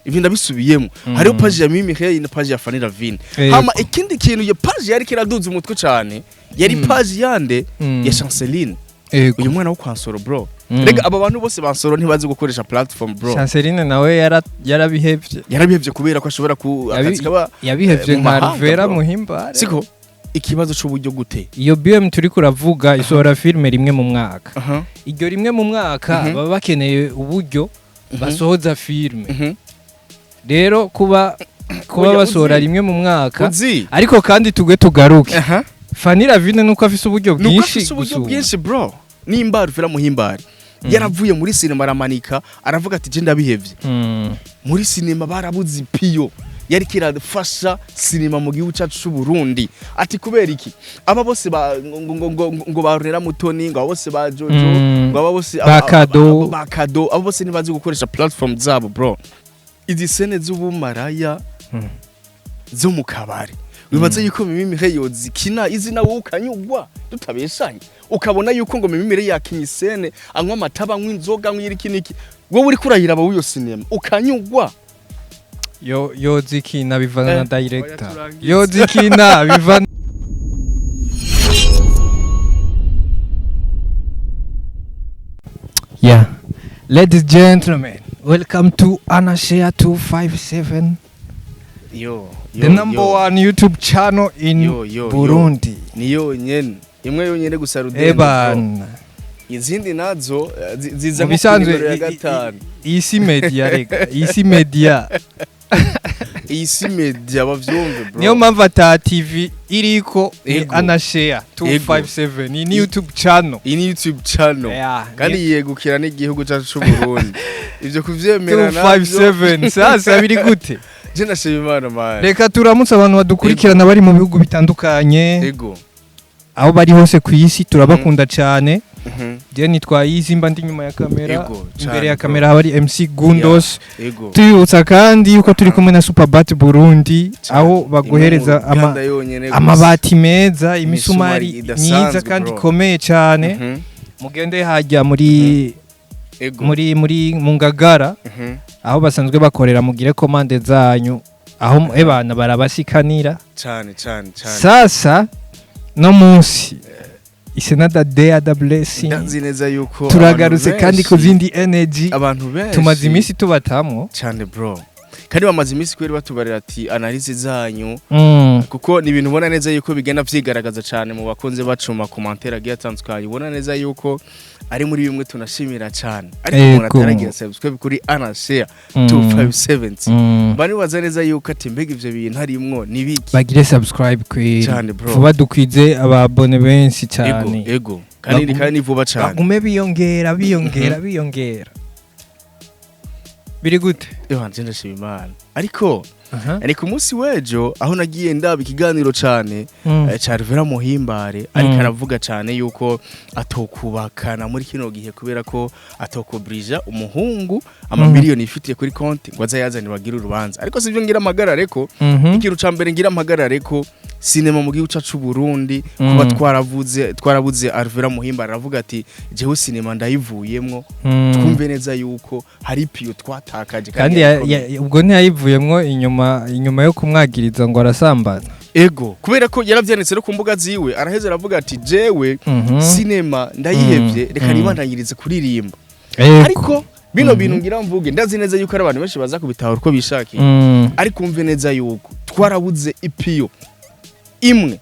ibi ndabisubiyemo hariho page ya Mimi Hey na page ya Fanny Ravine hama ikindi kintu iyo page yari kiraduza umutwe cyane yari page yande ya Chanceline uyu mwana wo kwansoro bro rega aba bantu bose bansoro ntibazi gukoresha platform bro Chanceline nawe yarabihevye kubera ko ashobora ku akazi kaba yabihevye nka Vera Muhimbare siko ikibazo cy'uburyo gute iyo BM turi kuravuga isohora filme rimwe mu mwaka iryo rimwe mu mwaka baba bakeneye uburyo basohoza filme rero kuba basohora rimwe mu mwaka ariko kandi tugwe tugaruke Fanny Ravine nuko afise uburyo bwinshi bro nimba Vera Muhimbare yaravuye muri cinema aramanika aravuga ati je ndabihevye muri cinema barabuze piyo yari kirafasha cinema mu gihugu cyacu cy'u Burundi ati kubera iki aba bose ngo barera Mutoni ngo bose ba Jojo ngo aba bose bakado abo bose nibazi gukoresha platform zabo bro izi sene z'ubumaraya zo mu kabari wibaza yuko Mimi Hey yozikina izina wowe ukanyugwa tutabeshanye ukabona yuko ngo Mimi Hey yakinyisene anywa amataba anywa inzoga anywa irikiniki wowe uri kurahira aba w'iyo cinema ukanyugwa yozikina bivana na director yozikina bivana yeah ladies and gentlemen welcome to Anashare 257 the number one YouTube channel in Burundi niyo nyene imwe yonyene gusa rudende izindi nazo ziza mu kintu ya gatanu isi media rega isi media bavyumve bro niyo mpamvu ata TV iriko Anashare 257 ni YouTube channel kandi yegukira n'igihugu cyacu cy'u Burundi ivyo kuvyemera na 257 sasa biri gute je nashima Imana man reka turamutse abantu badukurikirana bari mu bihugu bitandukanye aho bari hose ku isi turabakunda cyane je nitwa Yizimba ndi nyuma ya kamera imbere ya kamera habari MC Gundos tuyutsa kandi yuko turi kumwe na Superbat Burundi aho baguhereza amabati meza imisumari myiza kandi komeye cyane mugende hajya muri mu Ngagara aho basanzwe bakorera mugire commande zanyu aho ebana barabasikanira cyane sasa no munsi isenada day the blessing ndanzineza yuko turagarutse kandi ku zindi energy abantu benshi tumaze imisi tubatamwo cyane bro kandi bamaze imisi kweri batubarira ati analyse zanyu kuko ni ibintu ubona neza yuko bigenda vyigaragaza cyane mu bakunze bacuma commentaire agiye atandukanye ubona neza yuko ari muri bimwe tunashimira cyane ariko umuntu ataragira subscribe kuri Anashare 257 bari baza neza yuko ati mbega ivyo bintu harimwo nibiki bagire subscribe kweri vuba dukwize ababone benshi cyane kandi vuba cyane bagume biyongera biri gute Yohanje ndashima Imana ariko ku munsi wejo aho nagiye ndaba ikiganiro cyane cya Vera Muhimbare ariko aravuga cyane yuko atokubakana muri kino gihe kubera ko atokubrija umuhungu amamiliyoni ifitiye kuri konti ngo azayazane bagira urubanza ariko sivyo ngira amagarare ko ikintu ca mbere ngira amagarare ko cinema mu gihugu cyacu Burundi kuba twarabuze Vera Muhimbare aravuga ati jewe cinema ndayivuyemwo twumve neza yuko hari piyo twatakaje kandi ubwo ntiyayivuyemwo inyuma yo kumwagiriza ngo arasambana kubera ko yaravyanitse no ku mbuga ziwe araheze aravuga ati jewe cinema ndayihevye reka nibandanyirize kuririmba ariko bino bintu ngira mvuge ndazi neza yuko ari abantu benshi baza kubitahura uko bishakiye ariko umve neza yuko twarabuze ipiyo imwe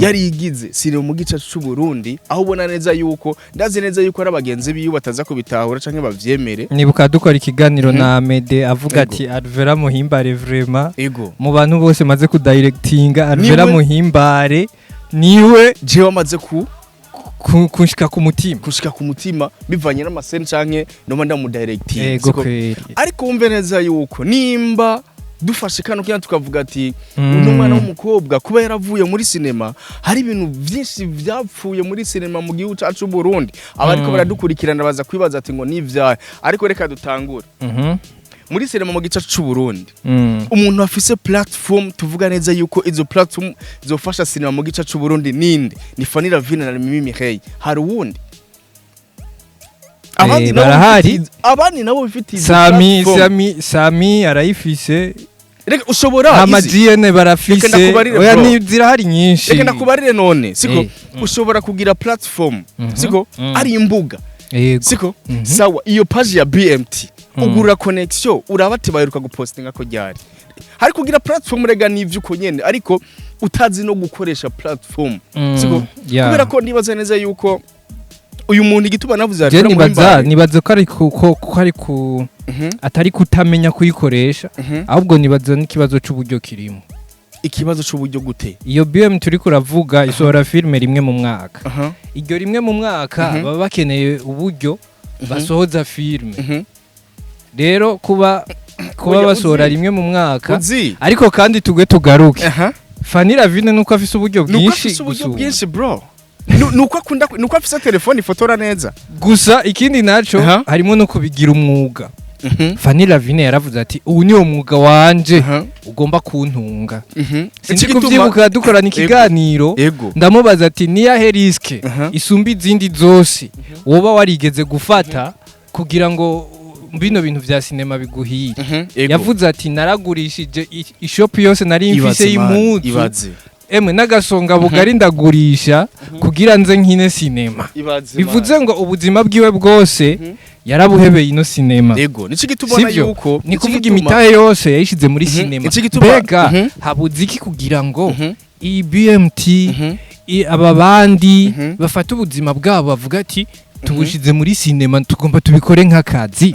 yari igize sire mu gice cy'u Burundi aho ubona neza yuko ndazi neza yuko ari abagenzi biyu bataza kubitahura canke bavyemere nibuka dukora ikiganiro na Amede avuga ati Vera Muhimbare vraiment mu bantu bose maze ku directinga Vera Muhimbare niwe je wamaze kushika ku mutima bivanye n'amaseni canke no mu directing ariko umve neza yuko nimba dufashe kano kya tukavuga ati umwana w'umukobwa kuba yaravuye muri cinema hari ibintu byinshi byapfuye muri cinema mu gihugu cyacu Burundi abariko baradukurikirana baza kwibaza ati ngo nivyaye ariko reka dutangure muri cinema mu gice cy'u Burundi umuntu afise platform tuvuga neza yuko izo platform zofasha cinema mu gice cy'u Burundi ninde ni Fanny Ravine na Mimi Hey hari wundi abandi barahari abandi nabo bifitiye Sami arayifise reka ushobora amajiyene barafise oya ni zirahari nyinshi reka ndakubarire none siko ushobora kugira platform siko ari imbuga siko sawa iyo page ya BMT ugura connection urabati baheruka gupostinga ko ryari hari kugira platform rega nivyo uko nyene ariko utazi no gukoresha platform siko kubera ko nibaza neza yuko uyu muntu igituba navuze ari nibaza ko ari ku atari kutamenya kuyikoresha ahubwo nibaza n'ikibazo cy'uburyo kirimo ikibazo cy'uburyo gute iyo BM turi kuravuga isohora filme rimwe mu mwaka iryo rimwe mu mwaka baba bakeneye uburyo basohoza filme rero kuba basohora rimwe mu mwaka ariko kandi tugwe tugaruke Fanny Lavine nuko afise uburyo bwinshi bro nuko afise telefone ifotora neza gusa ikindi naco harimo no kubigira umwuga Fanny Lavine yaravuze ati ubu niwo mwuga wanje ugomba kuntunga sinzi kuvyibuka dukorana ikiganiro ndamubaza ati niyahe riske isumba izindi zose woba warigeze gufata kugira ngo bino bintu vya sinema biguhiye yavuze ati naragurishije ishop yose nari mfise y'impuzu emwe nagasonga bugari ndagurisha kugira nze nkine sinema bivuze ngo ubuzima bwiwe bwose yarabuhebeye ino sinema yego nico gitubona yuko ni kuvuga imitahe yose yayishize muri sinema bega habuze iki kugira ngo BMT aba bandi bafata ubuzima bwabo bavuga ati tubushize muri sinema tugomba tubikore nk'akazi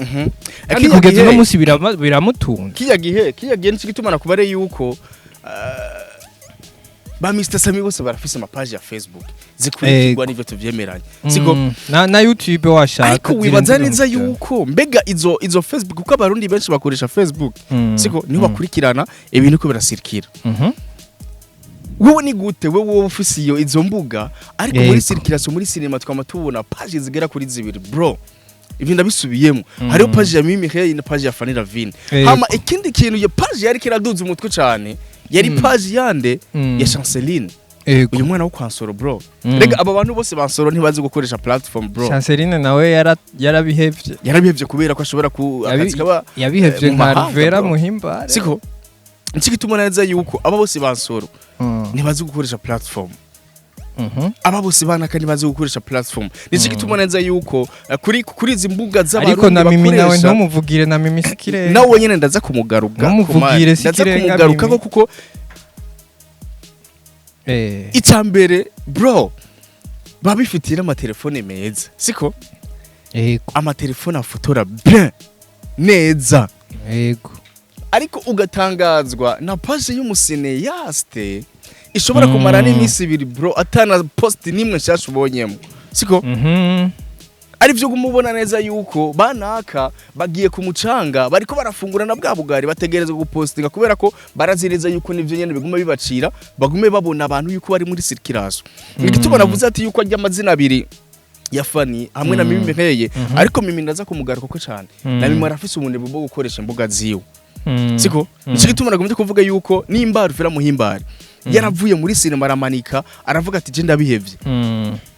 kandi kugeza no munsi biramutunga kiya gihe nico gitumana kubare yuko ba Mr Sami bose barafise ama page ya Facebook zikurikirwa n'ivyo tuvyemeranye siko na YouTube washaka ariko wibaza neza yuko mbega izo Facebook kuko abarundi benshi bakoresha Facebook siko niho bakurikirana ibintu ko birasirikira wowe ni gute wowe ufise izo mbuga ariko muri circulation muri cinema twama tubona page zigera kuri zibiri bro ibyo ndabisubiyemo hariho page ya Mimi Hey na page ya Fanny Lavine hama ikindi kintu iyo page yari kiraduza umutwe cyane yari page yande ya Chanceline uyu mwana wo kwansoro bro rega aba bantu bose bansoro ntibazi gukoresha platform bro Chanceline nawe yarabihevye kubera ko ashobora yabihevye nka Rivera Muhimbare siko niki gituma neza yuko aba bose bansoro ntibazi gukoresha platform aba bose banaka ntibazi gukoresha platform niki gituma neza yuko kuri izi mbuga z'abantu ariko na Mimi nawe ntumuvugire na Mimi Sikire nawe nyene ndaza kumugaruka ntumuvugire Sikire kuko icambere bro babifitira ama telefone meza siko ama telefone afotora bien neza yego ariko ugatangazwa na page y'umusine yaste ishobora kumara n'imisi ibiri bro atana post nimwe nshasha ubonyemo siko ari byo gumubona neza yuko banaka bagiye ku mucanga bariko barafungura na bwa bugari bategerezwa gupostinga kubera ko barazireza yuko nivyo nyene biguma bibacira bagume babona abantu yuko bari muri circulation igituba navuze ati yuko ajya amazina abiri ya Fanny hamwe na Mimi Hey ariko Mimi ndaza kumugaruka ko cyane na Mimi arafise umuntu bwo gukoresha imbuga ziwe siko nico gituma nagomye kuvuga yuko nimba Ruvera Muhimbare yaravuye muri sinema aramanika aravuga ati je ndabihevye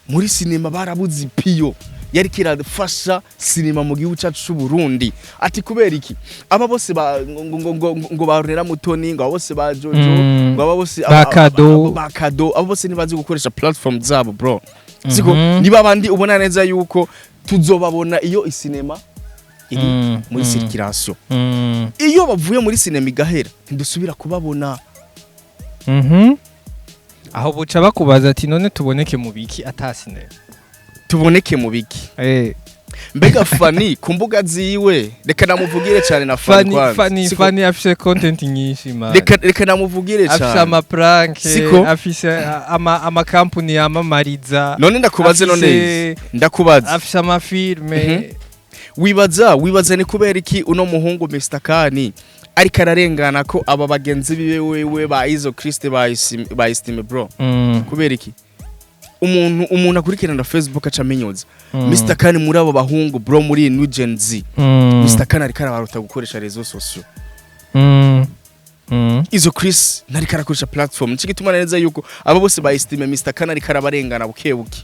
muri sinema barabuze piyo yari kirafasha sinema mu gihugu cyacu cy'u Burundi ati kubera iki aba bose ngo barera Mutoni ngo bose ba Jojo ngo aba bose bakado abo bose nibazi gukoresha platform zabo bro siko niba bandi ubona neza yuko tuzobabona iyo isinema iri muri circulation iyo bavuye muri sinema igahera ndusubira kubabona aho buca bakubaza ati none tuboneke mu biki atasinema tuboneke mu biki mbega Fanny ku mbuga ziwe reka namuvugire cyane na Fanny afise content nyinshi man reka namuvugire cyane afise ama prank afise ama company yamamariza none ndakubaza afise ama filme wibaza ni kubera iki uno muhungu Mr Kani ariko ararengana ko aba bagenzi biwe wewe ba Izo Christ ba Estime bro kubera iki umuntu akurikirana Facebook acamenyoza Mr Kani muri abo bahungu bro muri New Gen Z Mr Kani ariko arabaruta gukoresha rezo sociaux Izo Chris nari karakoresha platform niki gituma neza yuko aba bose ba Estime Mr Kani ariko arabarengana bukebuke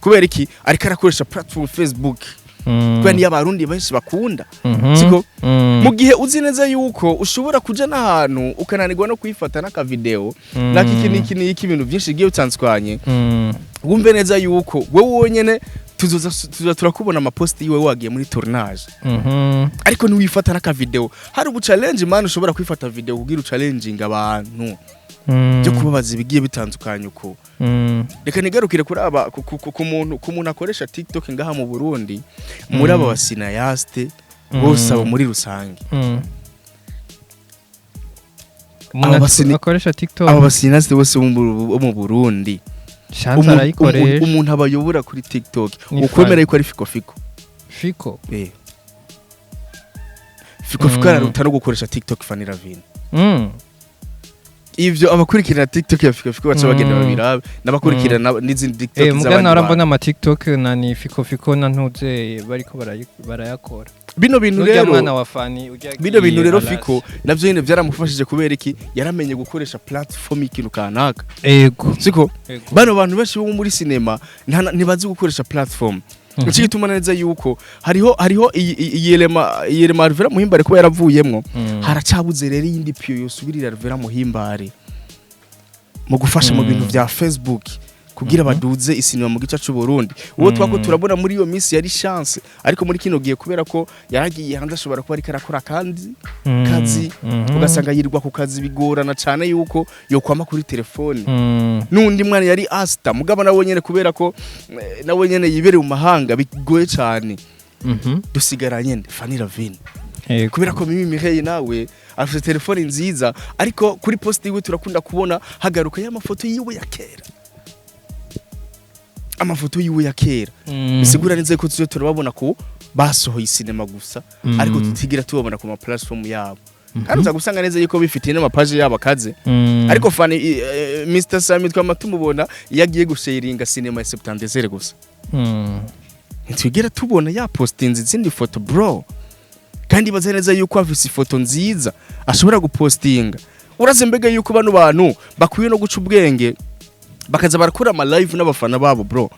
kubera iki ariko arakoresha platform Facebook kubera niyo abarundi benshi bakunda siko mu gihe uzi neza yuko ushobora kuja n'ahantu ukananirwa no kwifata n'aka video naki iki ibintu byinshi giye utanzwanye wumve neza yuko wewe wonyene tuza turakubona amaposti yiwe wagiye muri tournage ariko niwifata n'aka video hari ubu challenge man ushobora kwifata video kugira challenging abantu byo kubabaza ibigiye bitandukanye uko reka nigarukire kuri aba ku muntu akoresha TikTok ngaha mu Burundi muri aba basinayaste bose abo muri rusange umuntu akoresha TikTok aba basinayaste bose mu Burundi Chance arayikoresha umuntu abayobora kuri TikTok ukwemera yuko ari fiko araruta no gukoresha TikTok Fanny Ravine ivyo abakurikirana TikTok ya fiko baca bagenda babirabe nabakurikirana n'izindi TikTok z'abandi mugana urambona ama TikTok na ni fiko na ntuze bariko barayakora bino bintu rero mwana wa Fanny bino bintu rero fiko navyo nyine byaramufashije kubera iki yaramenye gukoresha platform ikintu kanaka ego siko bano bantu benshi bo muri cinema ntibazi gukoresha platform Nchi gituma neza yuko hariho iyelema Alvera Muhimbare kuba yaravuyemwo haracabuze rero yindi piyo yosubirira Alvera Muhimbare mu gufasha mu bintu vya Facebook kugira baduze isinema mu gice cy'u Burundi uwo twako turabona muri iyo minsi yari chance ariko muri kino giye kubera ko yaragiye hanze ashobora kuba ari karakora kandi kazi ugasanga yirirwa ku kazi bigorana cyane yuko yokwama kuri telefone nundi mwana yari asta mugaba nawe nyene kubera ko nawe nyene yibere mu mahanga bigoye cyane dusigaranye Fanny Ravine kubera ko Mimi Mireille nawe afite telefone nziza ariko kuri post yiwe turakunda kubona hagaruka y'amafoto yiwe ya kera amafoto yiwe ya kera bisigura neze ko tuzo turababona ko basohoye cinema gusa ariko tutigira tubabona ku ma platform yabo kandi uza gusanga neze yuko bifitiye n'amapage yabo akaze ariko Fanny Mr Sami twamatubona yagiye gusharinga cinema ya Septembre gusa ntitwigira tubona ya postinze izindi foto bro kandi baze neza yuko afise ifoto nziza ashobora gupostinga uraze mbega yuko bano bantu bakwiye no guca ubwenge bakaza barakora ama live n'abafana babo bro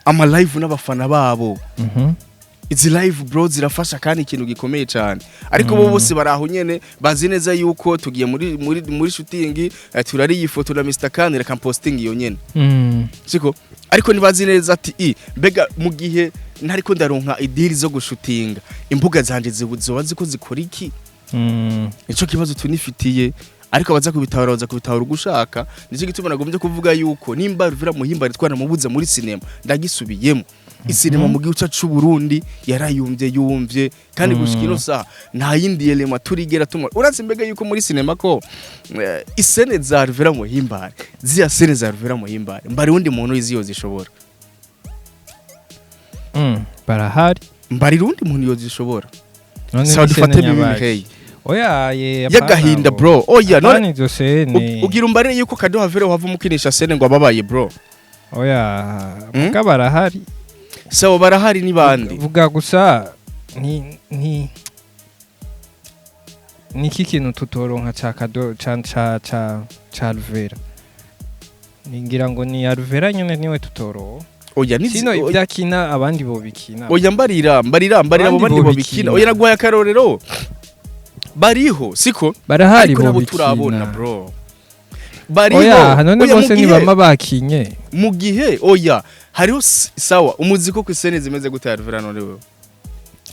ama live n'abafana babo izi live bro zirafasha kandi ikintu gikomeye cyane ariko bo bose baraho nyene bazi neza yuko tugiye muri shooting turari iyi foto na Mr Khan reka posting iyo nyene siko ariko nibazi neza ati mbega mu gihe ntariko ndaronka idiri zo gushutinga imbuga zanje zizoba ziko zikora iki ico kibazo tunifitiye ariko baza kubitahura gushaka nico gituma nagombye kuvuga yuko nimba Alvera Muhimbare twana mubuza muri cinema ndagisubiyemo isinema mu gihugu cyacu Burundi yarayumvye kandi gushikino sa nta yindi elema turigera tumwa urazi mbega yuko muri cinema ko isene za Alvera Muhimbare ziya sene za Alvera Muhimbare mbari wundi muntu iziyo zishobora barahari mbari rundi muntu yozishobora sawa dufate Mimi oya yagahinda bro oya none zose ugira umbarire yuko Kado Havere wava mukinisha sene ngo ababaye bro oya vuga barahari sawa barahari ni bandi vuga gusa ni iki kintu tutoronka ca Kado ca Alvera ningira ngo ni Alvera nyene niwe tutoro oya ni sino ibyakina abandi bo bikina oya mbarira abo bandi bo bikina oya nagwaye akarorero bariho siko barahari bo bikina turabona bro bariho oya none bose ni bama bakinye mu gihe oya hariho sawa umuziko ku sene zimeze gute Alvera none wewe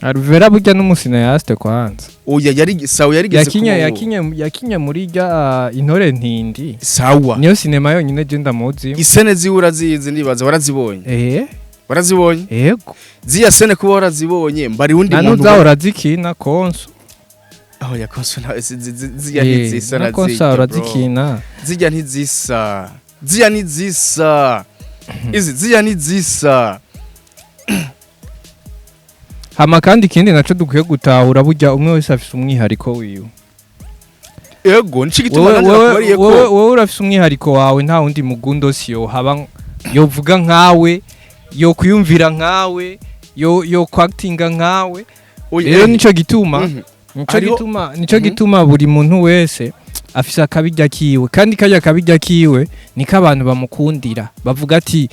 Alvera burya n'umusina yaste kwanza oya yari sawa yakinye muri rya intore ntindi sawa niyo sinema yonyine je ndamuzi isene ziura zizi ndibaza warazibonye warazibonye yego ziya sene kuba warazibonye mbari wundi muntu nanuza urazikina konso aho ya konso ziya ntizisa na konso urazikina ziya ntizisa izi ziya ntizisa hama kandi kindi naco dukwiye gutahura burya umwe wese afise umwihariko wiwe ego nshigituma nandakubariye ko wowe urafise umwihariko wawe nta wundi mugundo siyo haba yovuga nkawe yo kuyumvira nkawe yo kwactinga nkawe rero nico gituma buri muntu wese afise akabijya kiwe kandi kajya akabijya kiwe niko abantu bamukundira bavuga ati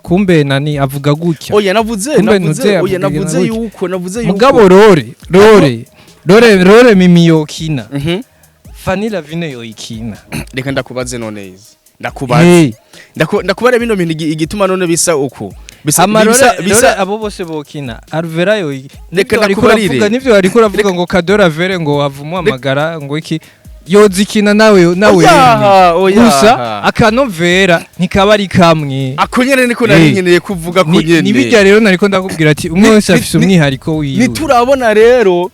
kumbe nani avuga gutya oya navuze yuko mugabo rore mimi yokina Fanny Lavine yoikina reka ndakubaze none izi ndakubare bino bintu igituma none bisa uko bisa abo bose bokina Alvera reka ndakubarire nivyo ariko ravuga ngo Kadora Vere ngo avumwa amagara ngo iki yozikina nawe gusa akanovera ntikaba ari kamwe akonyene niko nari nkeneye kuvuga konyene nibijya rero nariko ndakubwira ati umwe wese afise umwihariko wiwe niturabona rero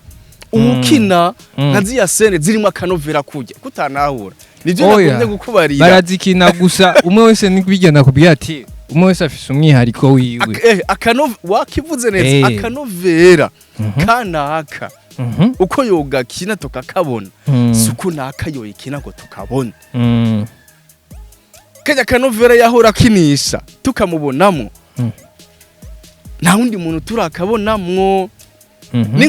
umukina nkaziya sene zirimo akanovera kujya kutanahura nivyo nakunze gukubarira barazikina gusa umwe wese nibigenda kubwira ati umwe wese afise umwihariko wiwe wakivuze neza akanovera kanaka uko yogakina tukakabona suko naka yoyikina ngo tukabona kajya kanovera yahora akinisha tukamubonamo nta wundi muntu turakabonamwo ni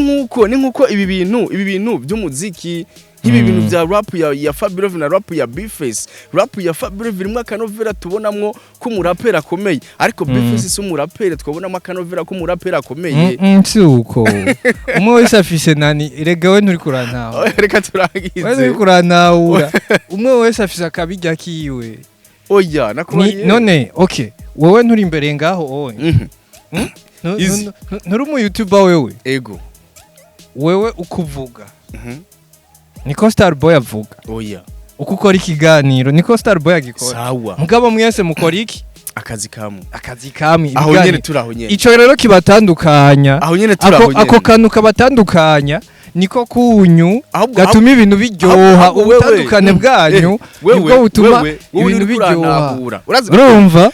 nkuko ibi bintu by'umuziki nk'ibi bintu bya rap ya Fabulous na rap ya Bface rap ya Fabulous birimo akanovera tubonamwo ko umurapera akomeye ariko Bface si umurapera twabonamo akanovera ko umurapera akomeye nsuko umwe wese afise nani rega we nturi kurantaho reka turangize we nturi kurantahura umwe wese afise akabijya kiwe oya nakubariye none okay wowe nturi imbere ngaho oye nturi mu YouTuber wewe ego wewe ukuvuga niko Starboy avuga oya uko ukora ikiganiro niko Starboy agikora sawa mugabo mwese mukora iki akazi kamwe aho nyene turaho nyene ico rero kibatandukanya aho nyene turaho nyene ako kantu kabatandukanya niko kunyu gatuma ibintu biryoha ubutandukane bwanyu nibwo butuma ibintu biryoha urumva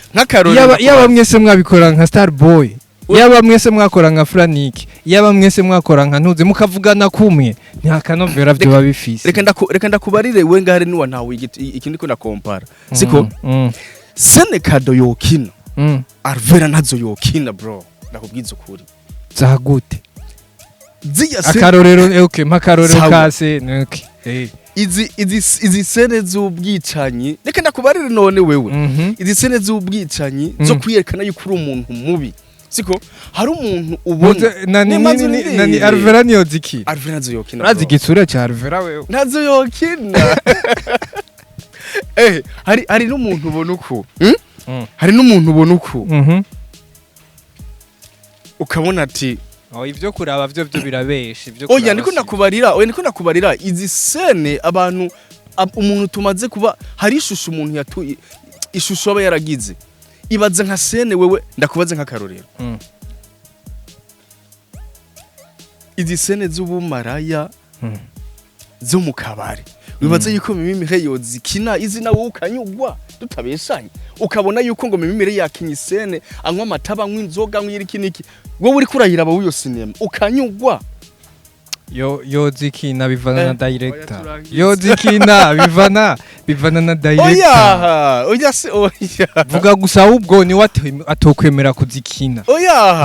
yaba mwese mwabikora nka Starboy yaba mwese mwakora nka Franiki yaba mwese mwakora nka Ntuze mukavugana kumwe nta kanovera byo babifise reka ndakubarire we ngare niwa ntawe ikindi ko na compara siko Senekado yokina Alvera nazo yokina bro ndakubwiza ukuri zagute akarorero okay makarorero kase okay izi sene z'ubwicanyi reka ndakubarire none wewe izi sene z'ubwicanyi zo kwiyerekana yuko uri umuntu mubi siko hari umuntu ubona nani Alvera niyo ziki Alvera nazo yokina urazi igitsura cya Alvera wewe nazo yokina hari n'umuntu ubona uko hari n'umuntu ubona uko ukabona ati ivyo kuraba byo birabesha ivyo oya niko nakubarira izi sene abantu umuntu tumaze kuba hari ishusho umuntu yatuye ishusho aba yaragize ibaze nka sene wewe ndakubaze nka karorero izi sene z'ubumaraya zo mu kabari wibaze yuko Mimimire yozikina izina wowe ukanyugwa tutabeshanye ukabona yuko ngo Mimimire yakinye sene anywa amataba anywa inzoga anywa irikiniki wowe uri kurahira aba wiyo sinema ukanyugwa yozikina bivana na director yozikina bivana na director oya vuga gusa ubwo ni atokwemera kuzikina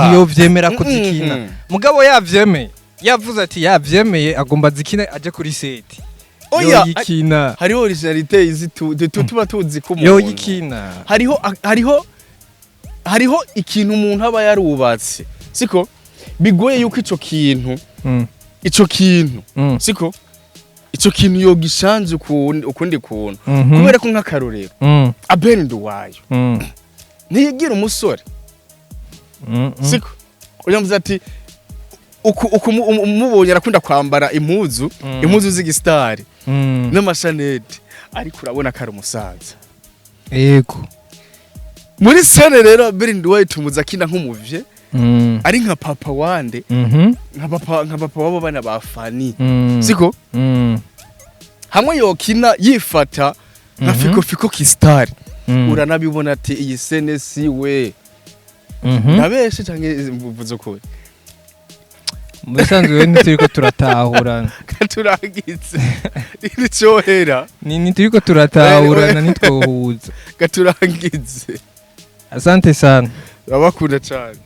niyo vyemera kuzikina mugabo yavyemeye yavuze ati yavyemeye agomba zikina aje kuri set oya yikina hariho originalite izi tuba tuzi ko yo yikina hariho ikintu umuntu aba yarubatse siko bigoye yuko ico kintu siko ico kintu yogishanje ukundi kuntu kubera ko nk'akarorero Abel Nduwayo ntiyigira umusore siko uyamvuze ati umubonye arakunda kwambara impuzu z'igistari n'amashanete ariko urabona ko ari umusaza yego muri sene rero Abel Nduwayo tumuza akina nk'umuvye ari nka papa wande nka papa wabo bana ba Fanny siko hamwe yokina yifata nka fiko kistari uranabibona ati iyi sene si we nabeshe canke mvuze ko musanzwe we nturiko turatahurana katurangize iricohera ni turiko turatahurana nitwohuza katurangize asante sana babakunda cyane